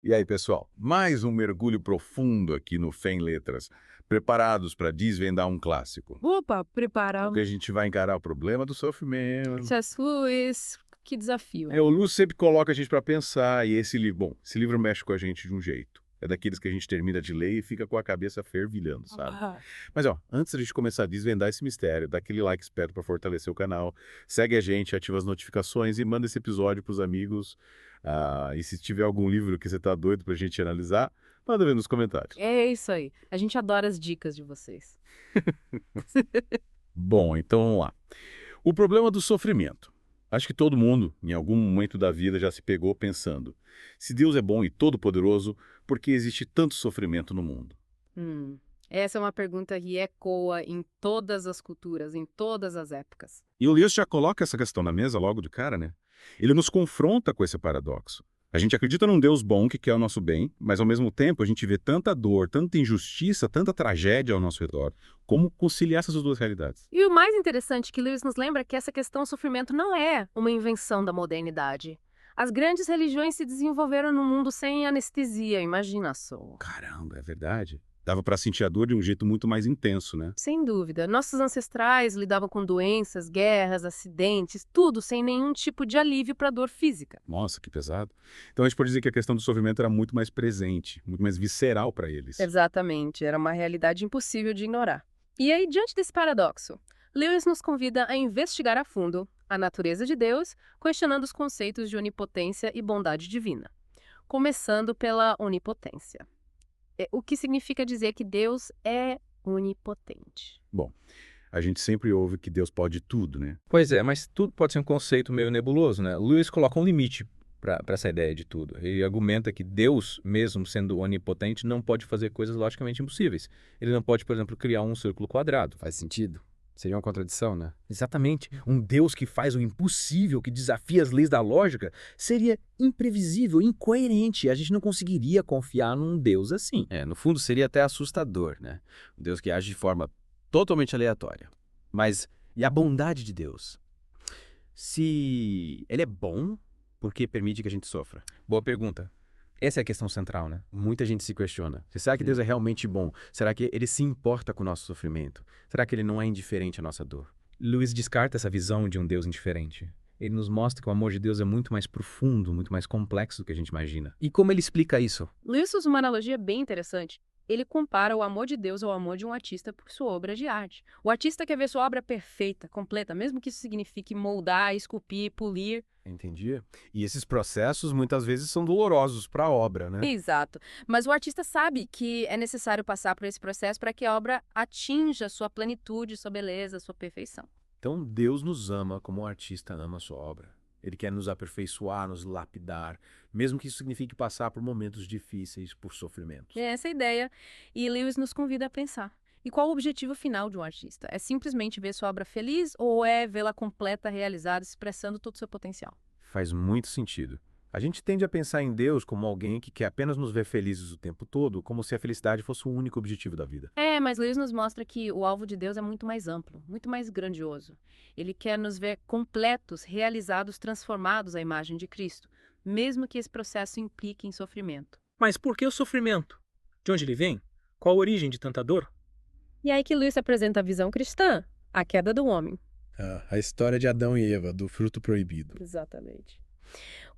E aí, pessoal, mais um mergulho profundo aqui no Fé em Letras, preparados para desvendar um clássico. Opa, preparar Porque a gente vai encarar o problema do sofrimento. C.S. Lewis, que desafio, O hein? Lúcio sempre coloca a gente para pensar, e esse livro, bom, esse livro mexe com a gente de um jeito. É daqueles que a gente termina de ler e fica com a cabeça fervilhando, sabe? Ah, Mas, ó, antes da gente começar a desvendar esse mistério, dá aquele like esperto para fortalecer o canal, segue a gente, ativa as notificações e manda esse episódio pros amigos. E se tiver algum livro que você tá doido pra gente analisar, manda ver nos comentários. é isso aí. A gente adora as dicas de vocês. Bom, então vamos lá. O problema do sofrimento. Acho que todo mundo, em algum momento da vida, já se pegou pensando: se Deus é bom e todo-poderoso, por que existe tanto sofrimento no mundo? Hum, Essa é uma pergunta que ecoa em todas as culturas, em todas as épocas. E o Lewis já coloca essa questão na mesa logo de cara, né? Ele nos confronta com esse paradoxo. A gente acredita num Deus bom que quer o nosso bem, mas ao mesmo tempo a gente vê tanta dor, tanta injustiça, tanta tragédia ao nosso redor. Como conciliar essas duas realidades? E o mais interessante é que Lewis nos lembra que essa questão do sofrimento não é uma invenção da modernidade. As grandes religiões se desenvolveram no mundo sem anestesia, imagina só. Caramba, é verdade. Dava pra sentir a dor de um jeito muito mais intenso, né? Sem dúvida. Nossos ancestrais lidavam com doenças, guerras, acidentes, tudo sem nenhum tipo de alívio para a dor física. Nossa, que pesado. Então a gente pode dizer que a questão do sofrimento era muito mais presente, muito mais visceral para eles. Exatamente, era uma realidade impossível de ignorar. E aí, diante desse paradoxo, Lewis nos convida a investigar a fundo a natureza de Deus, questionando os conceitos de onipotência e bondade divina. Começando pela onipotência. O que significa dizer que Deus é onipotente. Bom, a gente sempre ouve que Deus pode tudo, né? Pois é, mas tudo pode ser um conceito meio nebuloso, né? Lewis coloca um limite para essa ideia de tudo. Ele argumenta que Deus, mesmo sendo onipotente, não pode fazer coisas logicamente impossíveis. Ele não pode, por exemplo, criar um círculo quadrado. Faz sentido. Seria uma contradição, né? Exatamente. Um Deus que faz o impossível, que desafia as leis da lógica, seria imprevisível, incoerente. A gente não conseguiria confiar num Deus assim. No fundo seria até assustador, né? Um Deus que age de forma totalmente aleatória. Mas e a bondade de Deus? Se ele é bom, por que permite que a gente sofra? Boa pergunta. Essa é a questão central, né? Muita gente se questiona. Será que Deus é realmente bom? Será que ele se importa com o nosso sofrimento? Será que ele não é indiferente à nossa dor? Lewis descarta essa visão de um Deus indiferente. Ele nos mostra que o amor de Deus é muito mais profundo, muito mais complexo do que a gente imagina. E como ele explica isso? Lewis usa uma analogia bem interessante. Ele compara o amor de Deus ao amor de um artista por sua obra de arte. O artista quer ver sua obra perfeita, completa, mesmo que isso signifique moldar, esculpir, polir. Entendi. E esses processos muitas vezes são dolorosos para a obra, né? Exato. Mas o artista sabe que é necessário passar por esse processo para que a obra atinja sua plenitude, sua beleza, sua perfeição. Então Deus nos ama como o artista ama a sua obra. Ele quer nos aperfeiçoar, nos lapidar, mesmo que isso signifique passar por momentos difíceis, por sofrimentos. É essa a ideia. E Lewis nos convida a pensar. E qual o objetivo final de um artista? É simplesmente ver sua obra feliz ou é vê-la completa, realizada, expressando todo o seu potencial? Faz muito sentido. A gente tende a pensar em Deus como alguém que quer apenas nos ver felizes o tempo todo, como se a felicidade fosse o único objetivo da vida. Mas Lewis nos mostra que o alvo de Deus é muito mais amplo, muito mais grandioso. Ele quer nos ver completos, realizados, transformados à imagem de Cristo, mesmo que esse processo implique em sofrimento. Mas por que o sofrimento? De onde ele vem? Qual a origem de tanta dor? E aí que Lewis apresenta a visão cristã, a queda do homem. A história de Adão e Eva, do fruto proibido. Exatamente.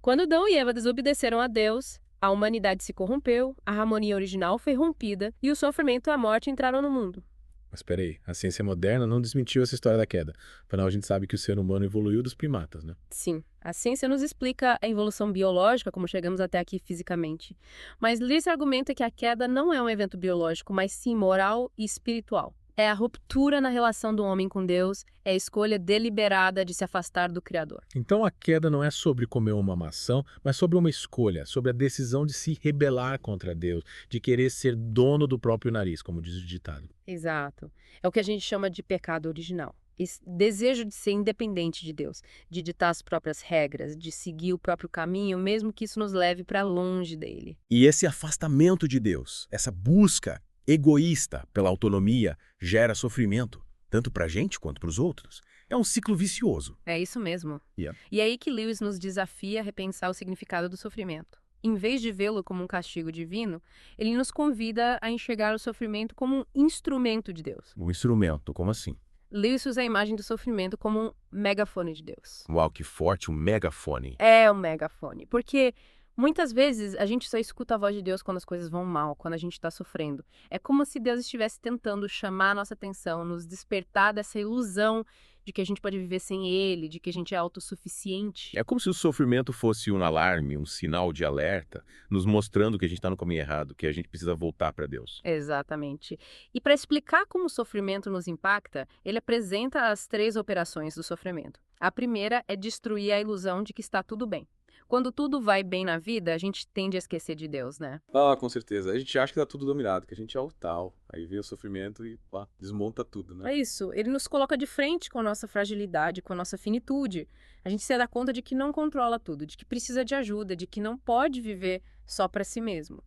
Quando Adão e Eva desobedeceram a Deus, a humanidade se corrompeu, a harmonia original foi rompida e o sofrimento e a morte entraram no mundo. Mas peraí, a ciência moderna não desmentiu essa história da queda. Afinal, a gente sabe que o ser humano evoluiu dos primatas, né? Sim, a ciência nos explica a evolução biológica, como chegamos até aqui fisicamente. Mas Lewis argumenta que a queda não é um evento biológico, mas sim moral e espiritual. É a ruptura na relação do homem com Deus, é a escolha deliberada de se afastar do Criador. Então a queda não é sobre comer uma maçã, mas sobre uma escolha, sobre a decisão de se rebelar contra Deus, de querer ser dono do próprio nariz, como diz o ditado. Exato. É o que a gente chama de pecado original. Esse desejo de ser independente de Deus, de ditar as próprias regras, de seguir o próprio caminho, mesmo que isso nos leve para longe dele. E esse afastamento de Deus, essa busca egoísta pela autonomia, gera sofrimento, tanto para a gente quanto para os outros. É um ciclo vicioso. É isso mesmo. Yeah. E é aí que Lewis nos desafia a repensar o significado do sofrimento. Em vez de vê-lo como um castigo divino, ele nos convida a enxergar o sofrimento como um instrumento de Deus. Um instrumento, como assim? Lewis usa a imagem do sofrimento como um megafone de Deus. Uau, que forte, um megafone. É um megafone, porque muitas vezes a gente só escuta a voz de Deus quando as coisas vão mal, quando a gente está sofrendo. É como se Deus estivesse tentando chamar a nossa atenção, nos despertar dessa ilusão de que a gente pode viver sem Ele, de que a gente é autossuficiente. É como se o sofrimento fosse um alarme, um sinal de alerta, nos mostrando que a gente está no caminho errado, que a gente precisa voltar para Deus. Exatamente. E para explicar como o sofrimento nos impacta, ele apresenta as 3 operações do sofrimento. A primeira é destruir a ilusão de que está tudo bem. Quando tudo vai bem na vida, a gente tende a esquecer de Deus, né? Ah, com certeza. A gente acha que tá tudo dominado, que a gente é o tal. Aí vem o sofrimento e pá, desmonta tudo, né? É isso, ele nos coloca de frente com a nossa fragilidade, com a nossa finitude. A gente se dá conta de que não controla tudo, de que precisa de ajuda, de que não pode viver só para si mesmo.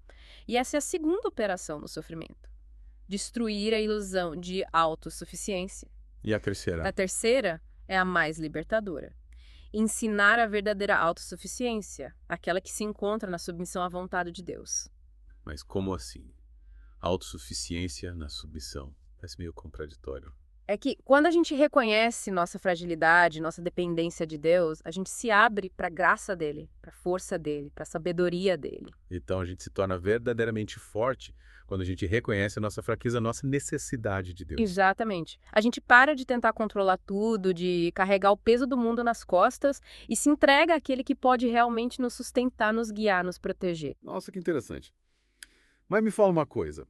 E essa é a segunda operação no sofrimento. Destruir a ilusão de autossuficiência. E a terceira? A terceira é a mais libertadora. Ensinar a verdadeira autossuficiência, aquela que se encontra na submissão à vontade de Deus. Mas como assim? Autossuficiência na submissão. Parece meio contraditório. É que quando a gente reconhece nossa fragilidade, nossa dependência de Deus, a gente se abre para a graça dele, para a força dele, para a sabedoria dele. Então a gente se torna verdadeiramente forte quando a gente reconhece a nossa fraqueza, a nossa necessidade de Deus. Exatamente. A gente para de tentar controlar tudo, de carregar o peso do mundo nas costas e se entrega àquele que pode realmente nos sustentar, nos guiar, nos proteger. Nossa, que interessante. Mas me fala uma coisa.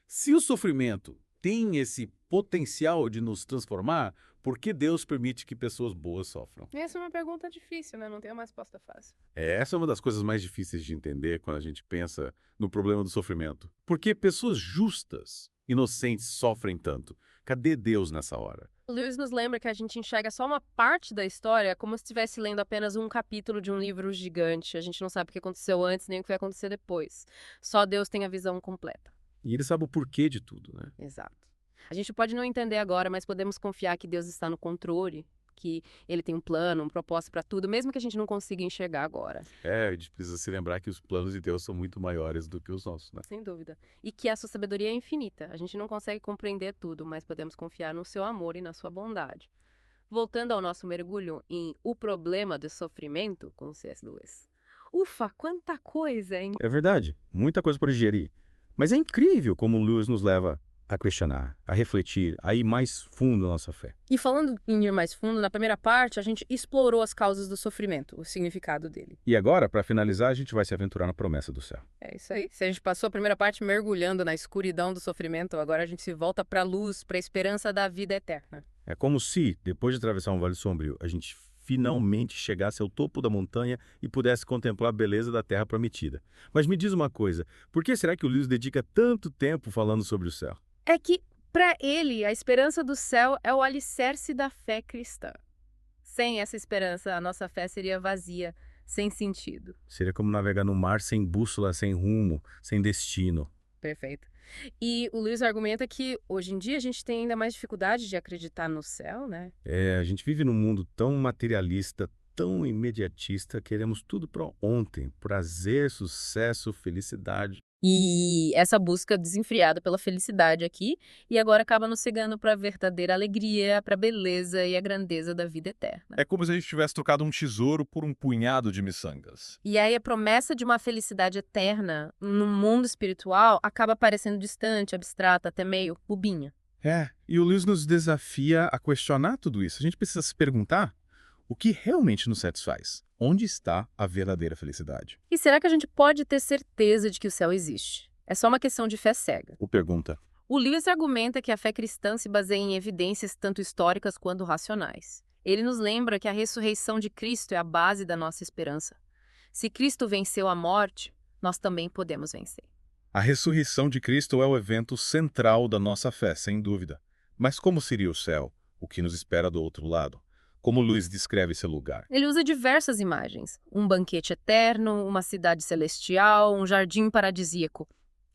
Se o sofrimento tem esse potencial de nos transformar, por que Deus permite que pessoas boas sofram? Essa é uma pergunta difícil, né? Não tem uma resposta fácil. Essa é uma das coisas mais difíceis de entender quando a gente pensa no problema do sofrimento. Por que pessoas justas, inocentes, sofrem tanto? Cadê Deus nessa hora? O Lewis nos lembra que a gente enxerga só uma parte da história, como se estivesse lendo apenas um capítulo de um livro gigante. A gente não sabe o que aconteceu antes nem o que vai acontecer depois. Só Deus tem a visão completa. E ele sabe o porquê de tudo, né? Exato. A gente pode não entender agora, mas podemos confiar que Deus está no controle, que Ele tem um plano, um propósito para tudo, mesmo que a gente não consiga enxergar agora. A gente precisa se lembrar que os planos de Deus são muito maiores do que os nossos, né? Sem dúvida. E que a sua sabedoria é infinita. A gente não consegue compreender tudo, mas podemos confiar no seu amor e na sua bondade. Voltando ao nosso mergulho em O Problema do Sofrimento, com C.S. Lewis. Ufa, quanta coisa, hein? É verdade, muita coisa para digerir. Mas é incrível como o Lewis nos leva a questionar, a refletir, a ir mais fundo na nossa fé. E falando em ir mais fundo, na primeira parte, a gente explorou as causas do sofrimento, o significado dele. E agora, para finalizar, a gente vai se aventurar na promessa do céu. É isso aí. Se a gente passou a primeira parte mergulhando na escuridão do sofrimento, agora a gente se volta para a luz, para a esperança da vida eterna. É como se, depois de atravessar um vale sombrio, a gente finalmente chegasse ao topo da montanha e pudesse contemplar a beleza da terra prometida. Mas me diz uma coisa, por que será que o Lewis dedica tanto tempo falando sobre o céu? É que, para ele, a esperança do céu é o alicerce da fé cristã. Sem essa esperança, a nossa fé seria vazia, sem sentido. Seria como navegar no mar sem bússola, sem rumo, sem destino. Perfeito. E o Lewis argumenta que, hoje em dia, a gente tem ainda mais dificuldade de acreditar no céu, né? A gente vive num mundo tão materialista, tão imediatista, queremos tudo para ontem. Prazer, sucesso, felicidade. E essa busca desenfreada pela felicidade aqui, e agora acaba nos cegando para a verdadeira alegria, para a beleza e a grandeza da vida eterna. É como se a gente tivesse trocado um tesouro por um punhado de miçangas. E aí a promessa de uma felicidade eterna no mundo espiritual acaba parecendo distante, abstrata, até meio bobinha. E o Lewis nos desafia a questionar tudo isso. A gente precisa se perguntar o que realmente nos satisfaz. Onde está a verdadeira felicidade? E será que a gente pode ter certeza de que o céu existe? É só uma questão de fé cega. O pergunta. O Lewis argumenta que a fé cristã se baseia em evidências tanto históricas quanto racionais. Ele nos lembra que a ressurreição de Cristo é a base da nossa esperança. Se Cristo venceu a morte, nós também podemos vencer. A ressurreição de Cristo é o evento central da nossa fé, sem dúvida. Mas como seria o céu? O que nos espera do outro lado? Como Lewis descreve esse lugar? Ele usa diversas imagens. Um banquete eterno, uma cidade celestial, um jardim paradisíaco.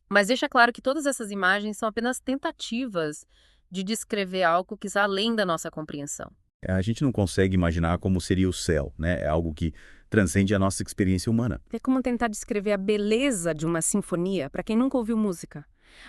Mas deixa claro que todas essas imagens são apenas tentativas de descrever algo que está além da nossa compreensão. A gente não consegue imaginar como seria o céu, né? É algo que transcende a nossa experiência humana. É como tentar descrever a beleza de uma sinfonia para quem nunca ouviu música.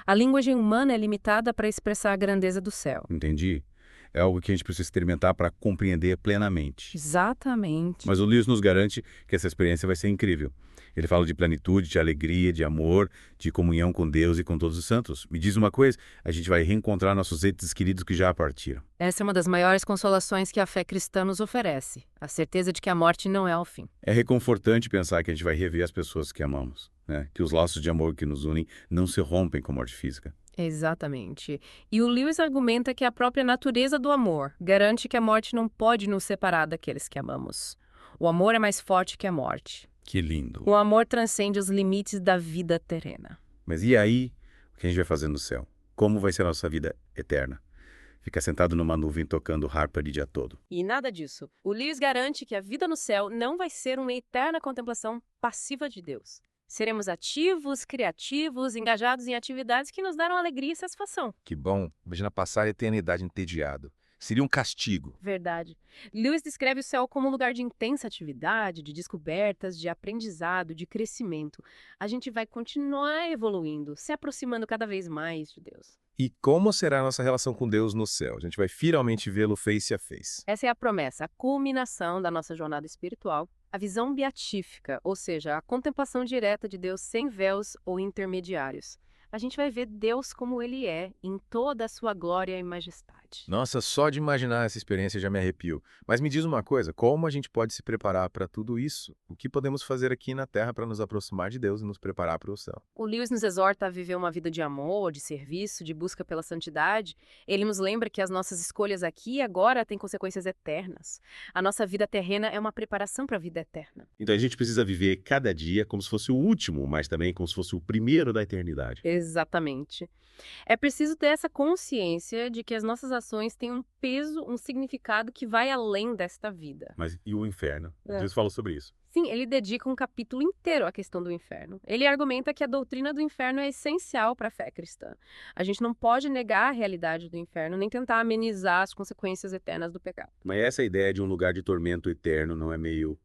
A linguagem humana é limitada para expressar a grandeza do céu. Entendi? É algo que a gente precisa experimentar para compreender plenamente. Exatamente. Mas o Lewis nos garante que essa experiência vai ser incrível. Ele fala de plenitude, de alegria, de amor, de comunhão com Deus e com todos os santos. Me diz uma coisa, a gente vai reencontrar nossos entes queridos que já partiram. Essa é uma das maiores consolações que a fé cristã nos oferece. A certeza de que a morte não é o fim. É reconfortante pensar que a gente vai rever as pessoas que amamos, né? Que os laços de amor que nos unem não se rompem com a morte física. Exatamente. E o Lewis argumenta que a própria natureza do amor garante que a morte não pode nos separar daqueles que amamos. O amor é mais forte que a morte. Que lindo. O amor transcende os limites da vida terrena. Mas e aí, o que a gente vai fazer no céu? Como vai ser a nossa vida eterna? Ficar sentado numa nuvem tocando harpa o dia todo. E nada disso. O Lewis garante que a vida no céu não vai ser uma eterna contemplação passiva de Deus. Seremos ativos, criativos, engajados em atividades que nos darão alegria e satisfação. Que bom. Imagina passar a eternidade entediado. Seria um castigo. Verdade. Lewis descreve o céu como um lugar de intensa atividade, de descobertas, de aprendizado, de crescimento. A gente vai continuar evoluindo, se aproximando cada vez mais de Deus. E como será a nossa relação com Deus no céu? A gente vai finalmente vê-lo face a face. Essa é a promessa, a culminação da nossa jornada espiritual, a visão beatífica, ou seja, a contemplação direta de Deus sem véus ou intermediários. A gente vai ver Deus como Ele é, em toda a sua glória e majestade. Nossa, só de imaginar essa experiência já me arrepio. Mas me diz uma coisa, como a gente pode se preparar para tudo isso? O que podemos fazer aqui na Terra para nos aproximar de Deus e nos preparar para o céu? O Lewis nos exorta a viver uma vida de amor, de serviço, de busca pela santidade. Ele nos lembra que as nossas escolhas aqui e agora têm consequências eternas. A nossa vida terrena é uma preparação para a vida eterna. Então a gente precisa viver cada dia como se fosse o último, mas também como se fosse o primeiro da eternidade. Exatamente. É preciso ter essa consciência de que as nossas ações têm um peso, um significado que vai além desta vida. Mas e o inferno? É. Deus falou sobre isso. Sim, ele dedica um capítulo inteiro à questão do inferno. Ele argumenta que a doutrina do inferno é essencial para a fé cristã. A gente não pode negar a realidade do inferno, nem tentar amenizar as consequências eternas do pecado. Mas essa ideia de um lugar de tormento eterno não é meio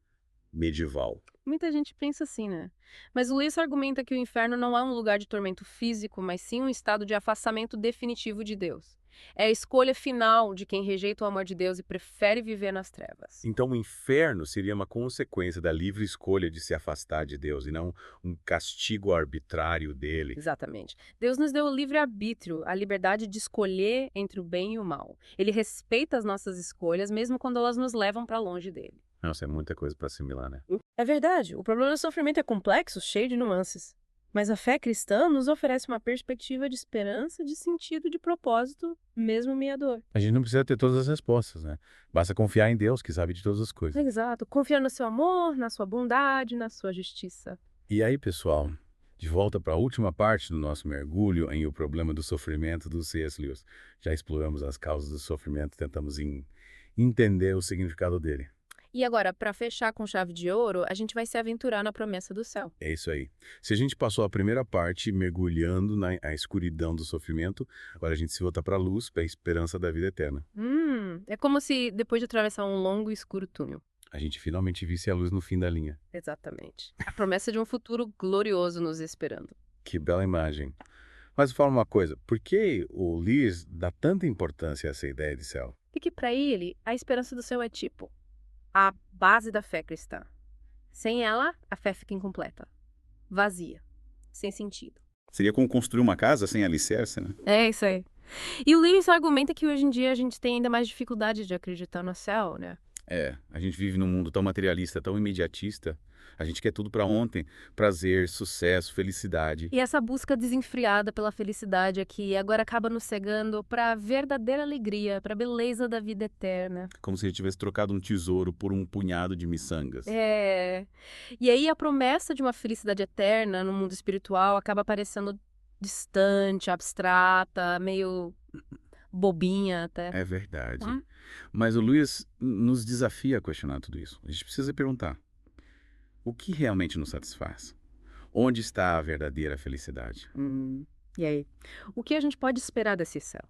medieval? Muita gente pensa assim, né? Mas o Lewis argumenta que o inferno não é um lugar de tormento físico, mas sim um estado de afastamento definitivo de Deus. É a escolha final de quem rejeita o amor de Deus e prefere viver nas trevas. Então o inferno seria uma consequência da livre escolha de se afastar de Deus e não um castigo arbitrário dele. Exatamente. Deus nos deu o livre-arbítrio, a liberdade de escolher entre o bem e o mal. Ele respeita as nossas escolhas, mesmo quando elas nos levam para longe dele. Nossa, é muita coisa para assimilar, né? É verdade, o problema do sofrimento é complexo, cheio de nuances. Mas a fé cristã nos oferece uma perspectiva de esperança, de sentido, de propósito, mesmo em meio à dor. A gente não precisa ter todas as respostas, né? Basta confiar em Deus, que sabe de todas as coisas. Exato, confiar no seu amor, na sua bondade, na sua justiça. E aí, pessoal, de volta para a última parte do nosso mergulho em O Problema do Sofrimento do C.S. Lewis. Já exploramos as causas do sofrimento, tentamos entender o significado dele. E agora, para fechar com chave de ouro, a gente vai se aventurar na promessa do céu. É isso aí. Se a gente passou a primeira parte mergulhando na escuridão do sofrimento, agora a gente se volta para a luz, para a esperança da vida eterna. É como se, depois de atravessar um longo e escuro túnel. A gente finalmente visse a luz no fim da linha. Exatamente. A promessa de um futuro glorioso nos esperando. Que bela imagem. Mas fala uma coisa, por que o Lewis dá tanta importância a essa ideia de céu? Porque para ele, a esperança do céu é tipo a base da fé cristã. Sem ela, a fé fica incompleta, vazia, sem sentido. Seria como construir uma casa sem alicerce, né? É isso aí. E o Lewis argumenta que hoje em dia a gente tem ainda mais dificuldade de acreditar no céu, né? É, a gente vive num mundo tão materialista, tão imediatista. A gente quer tudo para ontem, prazer, sucesso, felicidade. E essa busca desenfreada pela felicidade aqui agora acaba nos cegando para a verdadeira alegria, para a beleza da vida eterna. Como se ele tivesse trocado um tesouro por um punhado de miçangas. É. E aí a promessa de uma felicidade eterna no mundo espiritual acaba parecendo distante, abstrata, meio bobinha até. É verdade. Mas o Lewis nos desafia a questionar tudo isso. A gente precisa perguntar: o que realmente nos satisfaz? Onde está a verdadeira felicidade? E aí? O que a gente pode esperar desse céu?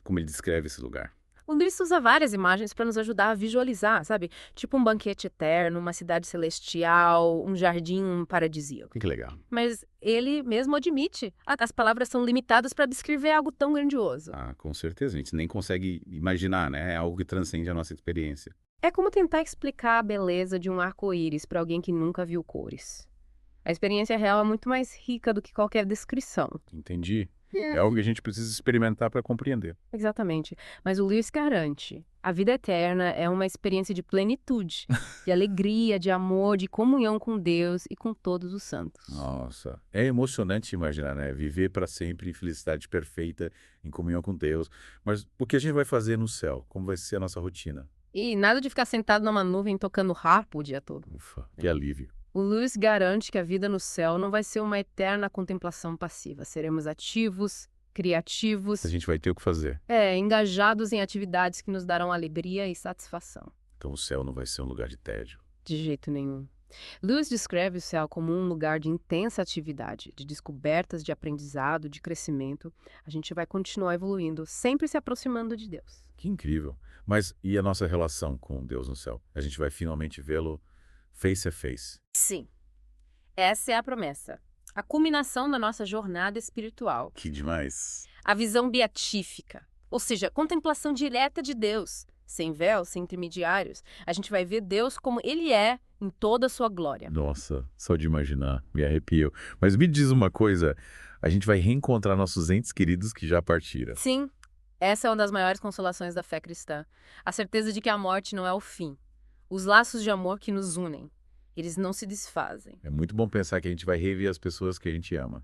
Como ele descreve esse lugar? O Lewis usa várias imagens para nos ajudar a visualizar, sabe? Tipo um banquete eterno, uma cidade celestial, um jardim paradisíaco. Que legal. Mas ele mesmo admite, as palavras são limitadas para descrever algo tão grandioso. Ah, com certeza. A gente nem consegue imaginar, né? É algo que transcende a nossa experiência. É como tentar explicar a beleza de um arco-íris para alguém que nunca viu cores. A experiência real é muito mais rica do que qualquer descrição. Entendi. É algo que a gente precisa experimentar para compreender. Exatamente. Mas o Lewis garante, a vida eterna é uma experiência de plenitude, de alegria, de amor, de comunhão com Deus e com todos os santos. Nossa, é emocionante imaginar, né? Viver para sempre em felicidade perfeita, em comunhão com Deus. Mas o que a gente vai fazer no céu? Como vai ser a nossa rotina? E nada de ficar sentado numa nuvem tocando harpa o dia todo. Ufa, que alívio. O Lewis garante que a vida no céu não vai ser uma eterna contemplação passiva. Seremos ativos, criativos, A gente vai ter o que fazer. engajados em atividades que nos darão alegria e satisfação. Então o céu não vai ser um lugar de tédio. De jeito nenhum. Lewis descreve o céu como um lugar de intensa atividade, de descobertas, de aprendizado, de crescimento. A gente vai continuar evoluindo, sempre se aproximando de Deus. Que incrível. Mas e a nossa relação com Deus no céu? A gente vai finalmente vê-lo face a face. Sim. Essa é a promessa. A culminação da nossa jornada espiritual. Que demais. A visão beatífica, ou seja, contemplação direta de Deus, sem véu, sem intermediários. A gente vai ver Deus como Ele é, em toda a sua glória. Nossa, só de imaginar, me arrepio. Mas me diz uma coisa, a gente vai reencontrar nossos entes queridos que já partiram. Sim, essa é uma das maiores consolações da fé cristã. A certeza de que a morte não é o fim. Os laços de amor que nos unem, eles não se desfazem. É muito bom pensar que a gente vai rever as pessoas que a gente ama.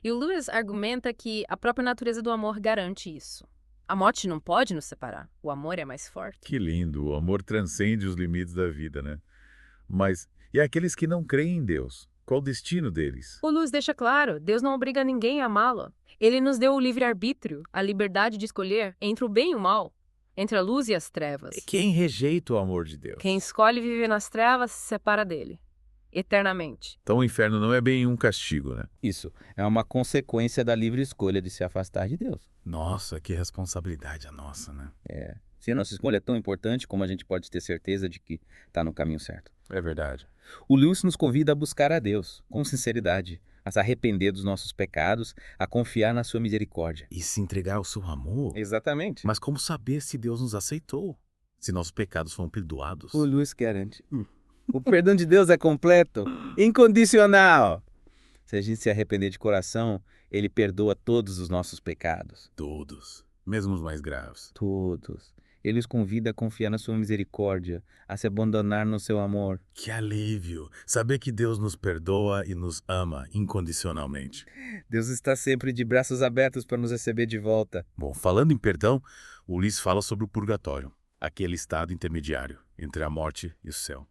E o Lewis argumenta que a própria natureza do amor garante isso. A morte não pode nos separar. O amor é mais forte. Que lindo, o amor transcende os limites da vida, né? Mas e aqueles que não creem em Deus? Qual o destino deles? O Lewis deixa claro, Deus não obriga ninguém a amá-lo. Ele nos deu o livre-arbítrio, a liberdade de escolher entre o bem e o mal, entre a luz e as trevas. Quem rejeita o amor de Deus? Quem escolhe viver nas trevas se separa dele, eternamente. Então o inferno não é bem um castigo, né? Isso é uma consequência da livre escolha de se afastar de Deus. Nossa, que responsabilidade a nossa, né? Se a nossa escolha é tão importante, como a gente pode ter certeza de que está no caminho certo? É verdade. O Lewis nos convida a buscar a Deus, com sinceridade, a se arrepender dos nossos pecados, a confiar na sua misericórdia. E se entregar ao seu amor? Exatamente. Mas como saber se Deus nos aceitou? Se nossos pecados foram perdoados? O Lewis garante. O perdão de Deus é completo, incondicional. Se a gente se arrepender de coração, Ele perdoa todos os nossos pecados. Todos, mesmo os mais graves. Todos. Ele nos convida a confiar na sua misericórdia, a se abandonar no seu amor. Que alívio! Saber que Deus nos perdoa e nos ama incondicionalmente. Deus está sempre de braços abertos para nos receber de volta. Bom, falando em perdão, o Lewis fala sobre o purgatório, aquele estado intermediário entre a morte e o céu.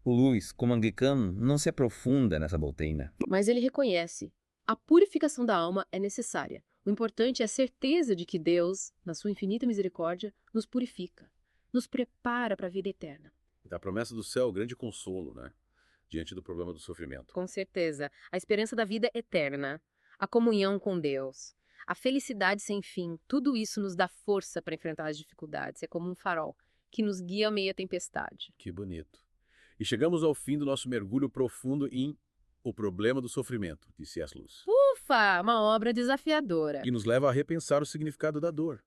O Lewis, como anglicano, não se aprofunda nessa doutrina. Mas ele reconhece, a purificação da alma é necessária. O importante é a certeza de que Deus, na sua infinita misericórdia, nos purifica, nos prepara para a vida eterna. Da promessa do céu, o grande consolo, né? Diante do problema do sofrimento. Com certeza, a esperança da vida eterna, a comunhão com Deus, a felicidade sem fim, tudo isso nos dá força para enfrentar as dificuldades. É como um farol que nos guia a meio à tempestade. Que bonito. E chegamos ao fim do nosso mergulho profundo em O Problema do Sofrimento, de C.S. Lewis. Ufa, uma obra desafiadora. E nos leva a repensar o significado da dor,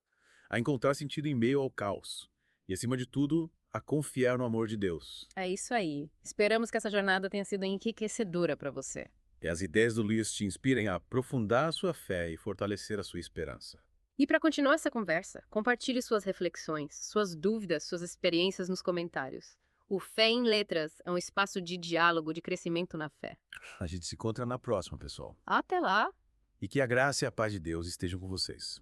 a encontrar sentido em meio ao caos e, acima de tudo, a confiar no amor de Deus. É isso aí. Esperamos que essa jornada tenha sido enriquecedora para você. E as ideias do Lewis te inspirem a aprofundar a sua fé e fortalecer a sua esperança. E para continuar essa conversa, compartilhe suas reflexões, suas dúvidas, suas experiências nos comentários. O Fé em Letras é um espaço de diálogo, de crescimento na fé. A gente se encontra na próxima, pessoal. Até lá! E que a graça e a paz de Deus estejam com vocês.